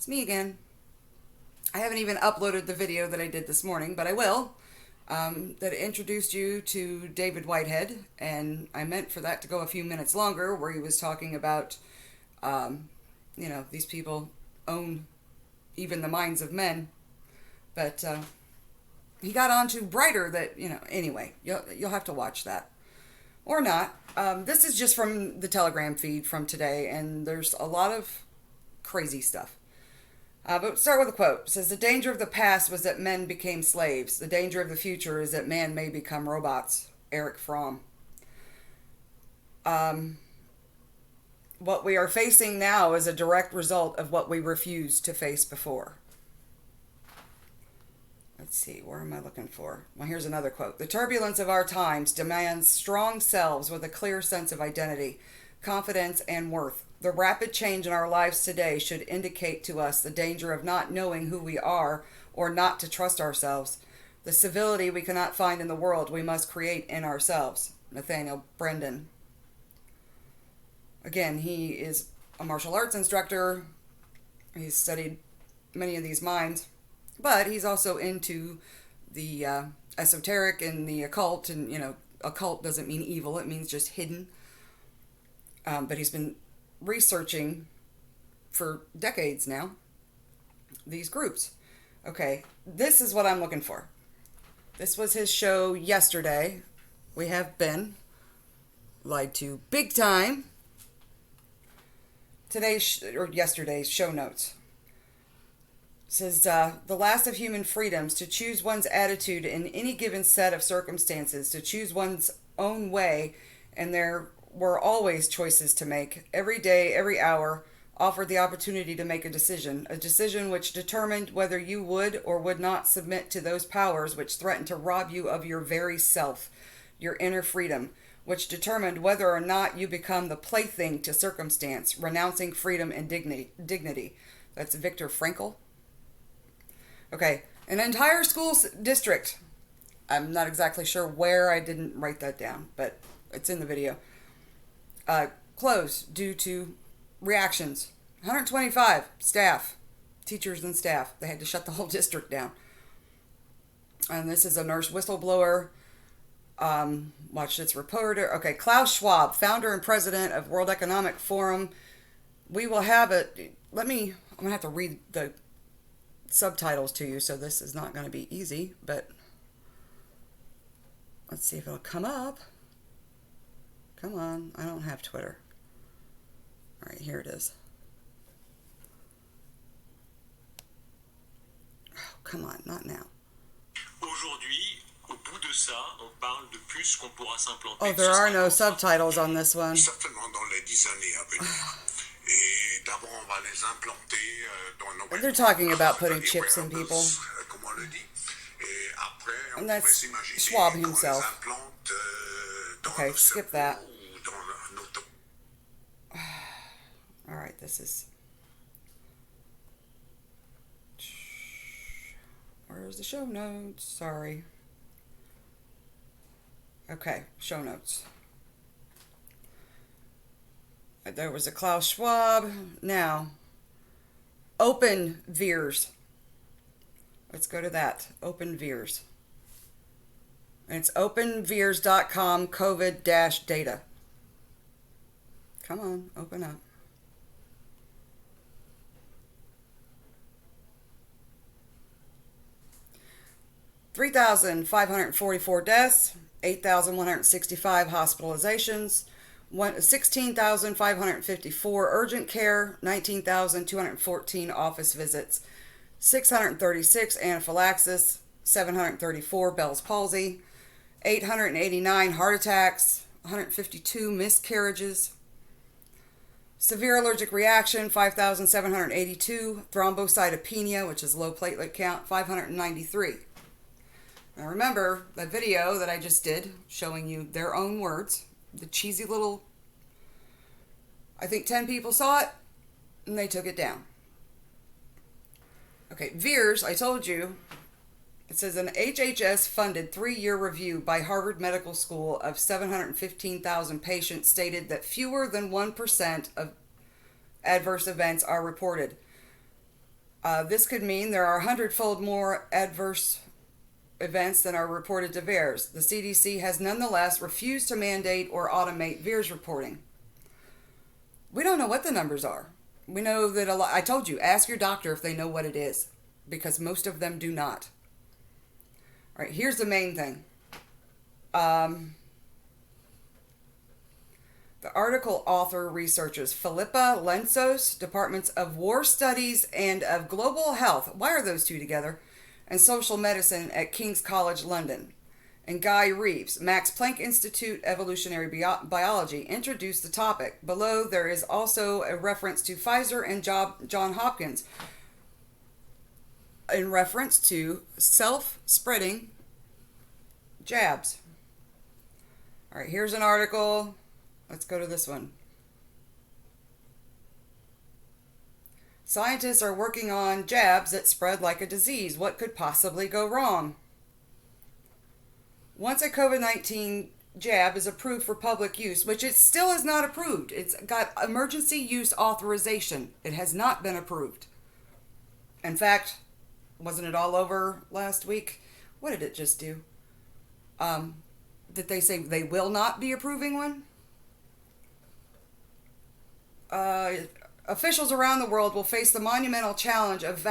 It's me again. I haven't even uploaded the video that I did this morning, but I will. That introduced you to David Whitehead, and I meant for that to go a few minutes longer, where he was talking about, these people own even the minds of men. But he got on to Brighter that, anyway, you'll have to watch that. Or not. This is just from the Telegram feed from today, and there's a lot of crazy stuff. But start with a quote. It says, "The danger of the past was that men became slaves. The danger of the future is that man may become robots." Erich Fromm. What we are facing now is a direct result of what we refused to face before. Let's see, where am I looking for? Well, here's another quote. "The turbulence of our times demands strong selves with a clear sense of identity, confidence, and worth. The rapid change in our lives today should indicate to us the danger of not knowing who we are or not to trust ourselves. The civility we cannot find in the world we must create in ourselves." Nathaniel Branden. Again, he is a martial arts instructor. He's studied many of these minds, but he's also into the esoteric and the occult. And, occult doesn't mean evil, it means just hidden. But he's been researching for decades now these groups. Okay, this is what I'm looking for. This was his show yesterday. We have been lied to big time. Yesterday's show notes. It says, "The last of human freedoms, to choose one's attitude in any given set of circumstances, to choose one's own way, and there were always choices to make. Every day, every hour, offered the opportunity to make a decision which determined whether you would or would not submit to those powers which threatened to rob you of your very self, your inner freedom, which determined whether or not you become the plaything to circumstance, renouncing freedom and dignity." That's Viktor Frankl. Okay, an entire school district. I'm not exactly sure where, I didn't write that down, but it's in the video. Closed due to reactions. 125 staff, teachers and staff. They had to shut the whole district down. And this is a nurse whistleblower. Watch this reporter. Okay, Klaus Schwab, founder and president of World Economic Forum. We will have it. I'm going to have to read the subtitles to you, so this is not going to be easy, but let's see if it'll come up. Come on, I don't have Twitter. All right, here it is. Oh, come on, not now. Aujourd'hui, au bout de ça, on parle de puces qu'on pourra s'implanter. Oh, there are no subtitles on this one. Certainement dans les 10 années à venir. Et d'abord, on va les implanter dans nos... They're talking about putting chips in people. Comme on le dit. Et après, on And that's pourrait s'imaginer Schwab qu'on les himself. implante dans Okay, nos skip cerveaux that. ou dans nos... All right, this is... Where's the show notes? Sorry. Okay, show notes. There was a Klaus Schwab. Now, Open Veers. Let's go to that. Open Veers. And it's openveers.com COVID-data. Come on, open up. $3,544 deaths, 8,165 hospitalizations, 16,554 urgent care, 19,214 office visits, 636 anaphylaxis, 734 Bell's palsy, 889 heart attacks, 152 miscarriages, severe allergic reaction, 5,782, thrombocytopenia, which is low platelet count, 593. Now remember that video that I just did showing you their own words, the cheesy little, I think 10 people saw it and they took it down. Okay, Veers, I told you, it says an HHS funded 3-year review by Harvard Medical School of 715,000 patients stated that fewer than 1% of adverse events are reported. This could mean there are 100-fold more adverse events than are reported to VAERS. The CDC has nonetheless refused to mandate or automate VAERS reporting. We don't know what the numbers are. We know that a lot. I told you, ask your doctor if they know what it is, because most of them do not. All right, here's the main thing. The article author researches Philippa Lentzos, Departments of War Studies and of Global Health. Why are those two together? And Social Medicine at King's College London. And Guy Reeves, Max Planck Institute Evolutionary Biology, introduced the topic. Below there is also a reference to Pfizer and Johns Hopkins in reference to self-spreading jabs. All right, here's an article. Let's go to this one. Scientists are working on jabs that spread like a disease. What could possibly go wrong? Once a COVID-19 jab is approved for public use, which it still is not approved. It's got emergency use authorization. It has not been approved. In fact, wasn't it all over last week? What did it just do? Did they say they will not be approving one? Officials around the world will face the monumental challenge of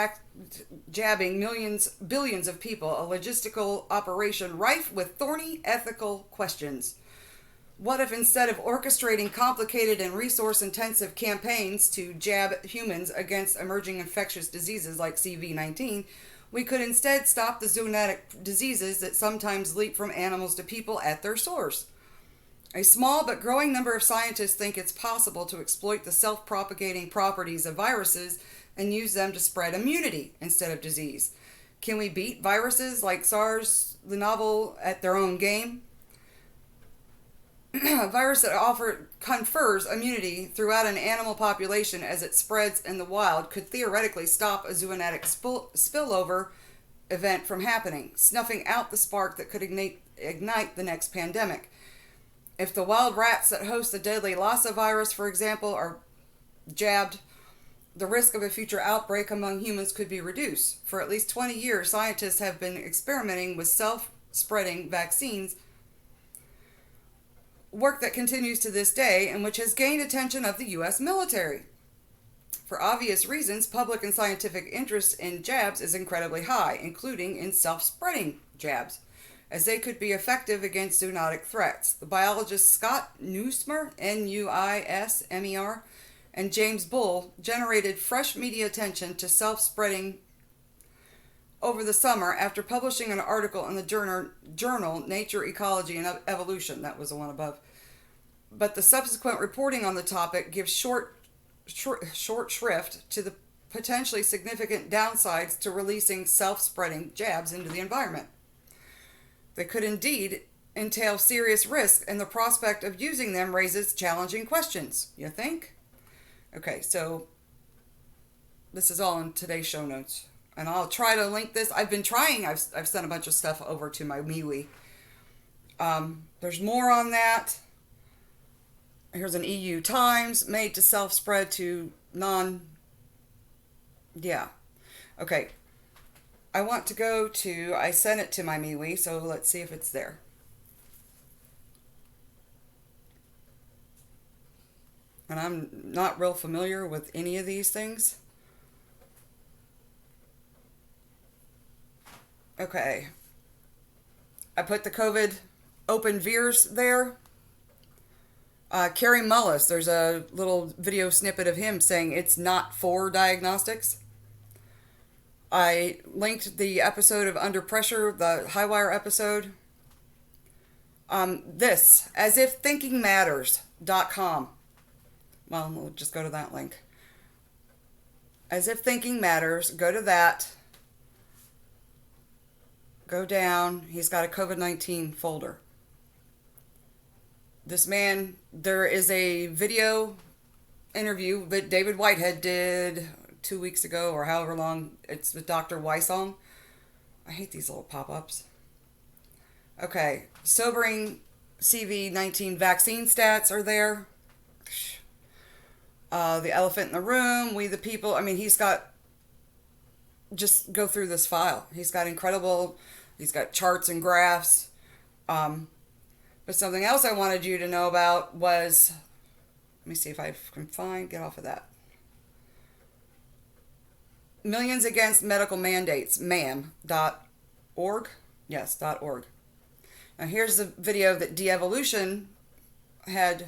jabbing billions of people, a logistical operation rife with thorny ethical questions. What if instead of orchestrating complicated and resource-intensive campaigns to jab humans against emerging infectious diseases like CV-19, we could instead stop the zoonotic diseases that sometimes leap from animals to people at their source? A small but growing number of scientists think it's possible to exploit the self-propagating properties of viruses and use them to spread immunity instead of disease. Can we beat viruses like SARS, the novel, at their own game? A virus that confers immunity throughout an animal population as it spreads in the wild could theoretically stop a zoonotic spillover event from happening, snuffing out the spark that could ignite the next pandemic. If the wild rats that host the deadly Lassa virus, for example, are jabbed, the risk of a future outbreak among humans could be reduced. For at least 20 years, scientists have been experimenting with self-spreading vaccines, work that continues to this day and which has gained attention of the U.S. military. For obvious reasons, public and scientific interest in jabs is incredibly high, including in self-spreading jabs, as they could be effective against zoonotic threats. The biologists Scott Nuismer, Nuismer, and James Bull generated fresh media attention to self-spreading over the summer after publishing an article in the journal Nature, Ecology, and Evolution. That was the one above. But the subsequent reporting on the topic gives short shrift to the potentially significant downsides to releasing self-spreading jabs into the environment. They could indeed entail serious risk, and the prospect of using them raises challenging questions. You think? Okay, so this is all in today's show notes. And I'll try to link this. I've been trying. I've sent a bunch of stuff over to my MeWe. There's more on that. Here's an EU Times made to self-spread to Yeah. Okay. I want to go to... I sent it to my MeWe, so let's see if it's there. And I'm not real familiar with any of these things. Okay. I put the COVID open VAERS there. Carrie Mullis, there's a little video snippet of him saying it's not for diagnostics. I linked the episode of Under Pressure, the Highwire episode. This, asifthinkingmatters.com. Well, we'll just go to that link. As If Thinking Matters, go to that. Go down. He's got a COVID-19 folder. This man, there is a video interview that David Whitehead did 2 weeks ago or however long. It's with Dr. Weissong. I hate these little pop-ups. Okay, sobering CV-19 vaccine stats are there. The elephant in the room, we the people. I mean, he's got just go through this file. He's got charts and graphs. But something else I wanted you to know about was, let me see if I can get off of that. Millions Against Medical Mandates, MAM.org. Yes, .org. Now here's the video that De-Evolution had,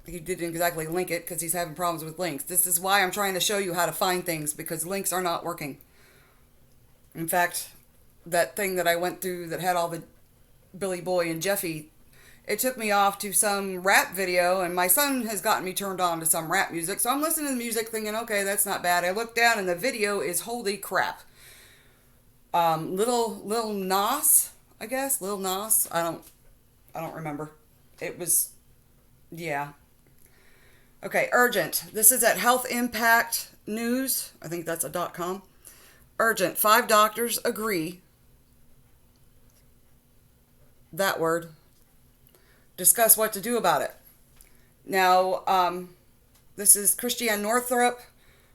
he didn't exactly link it because he's having problems with links. This is why I'm trying to show you how to find things, because links are not working. In fact, that thing that I went through that had all the Billy Boy and Jeffy, it took me off to some rap video, and my son has gotten me turned on to some rap music, so I'm listening to the music thinking, okay, that's not bad. I look down and the video is holy crap. Lil Nas, I guess, Lil Nas, I don't remember. It was, yeah. Okay, urgent. This is at Health Impact News. I think that's a .com. Urgent. 5 doctors agree. That word. Discuss what to do about it. Now, this is Christiane Northrup,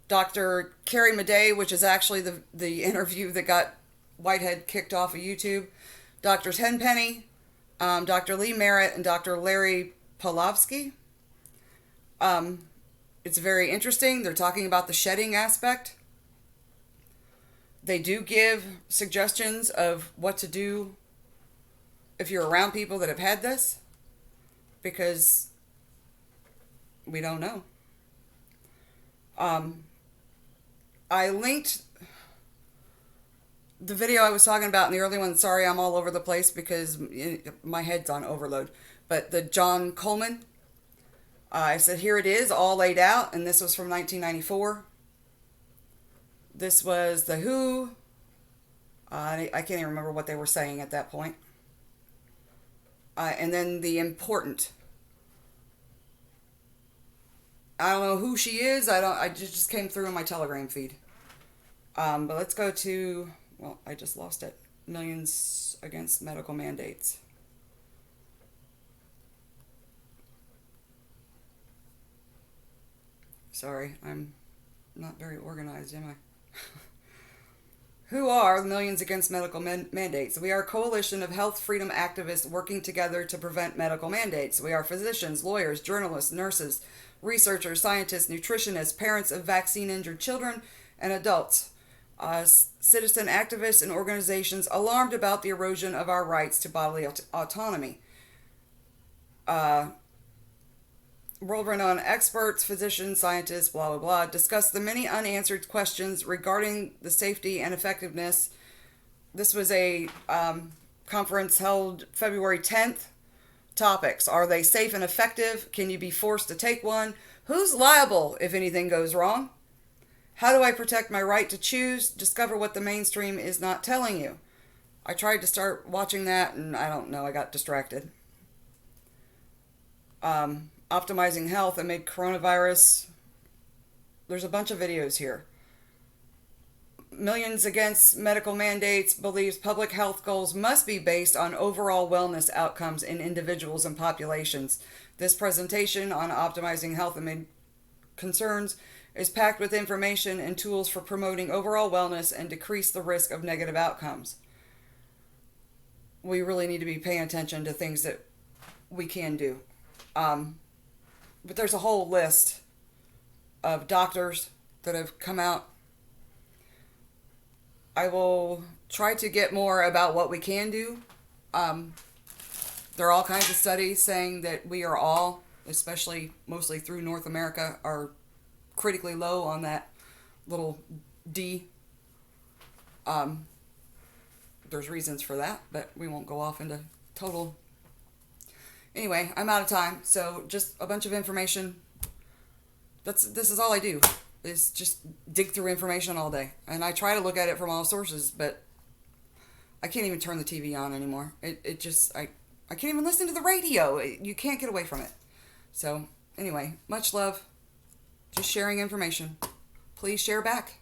Dr. Carrie Madej, which is actually the interview that got Whitehead kicked off of YouTube. Dr. Tenpenny, Dr. Lee Merritt, and Dr. Larry Polovsky. It's very interesting. They're talking about the shedding aspect. They do give suggestions of what to do if you're around people that have had this, because we don't know. I linked the video I was talking about in the early one. Sorry, I'm all over the place because my head's on overload. But the John Coleman, I said, here it is, all laid out, and this was from 1994. This was the WHO. I can't even remember what they were saying at that point. And then the important. I don't know who she is. I just came through in my Telegram feed. But let's go to, well, I just lost it. Millions Against Medical Mandates. Sorry, I'm not very organized, am I? Who are Millions Against Medical Mandates? We are a coalition of health freedom activists working together to prevent medical mandates. We are physicians, lawyers, journalists, nurses, researchers, scientists, nutritionists, parents of vaccine-injured children, and adults. Citizen activists and organizations alarmed about the erosion of our rights to bodily autonomy. World-renowned experts, physicians, scientists, blah, blah, blah, discuss the many unanswered questions regarding the safety and effectiveness. This was a conference held February 10th. Topics: are they safe and effective? Can you be forced to take one? Who's liable if anything goes wrong? How do I protect my right to choose? Discover what the mainstream is not telling you. I tried to start watching that, and I don't know, I got distracted. Optimizing Health amid coronavirus. There's a bunch of videos here. Millions Against Medical Mandates believes public health goals must be based on overall wellness outcomes in individuals and populations. This presentation on optimizing health amid concerns is packed with information and tools for promoting overall wellness and decrease the risk of negative outcomes. We really need to be paying attention to things that we can do. But there's a whole list of doctors that have come out. I will try to get more about what we can do. There are all kinds of studies saying that we are all, especially mostly through North America, are critically low on that little D. There's reasons for that, but we won't go off into total. Anyway, I'm out of time, so just a bunch of information. This is all I do, is just dig through information all day. And I try to look at it from all sources, but I can't even turn the TV on anymore. I can't even listen to the radio. You can't get away from it. So, anyway, much love. Just sharing information. Please share back.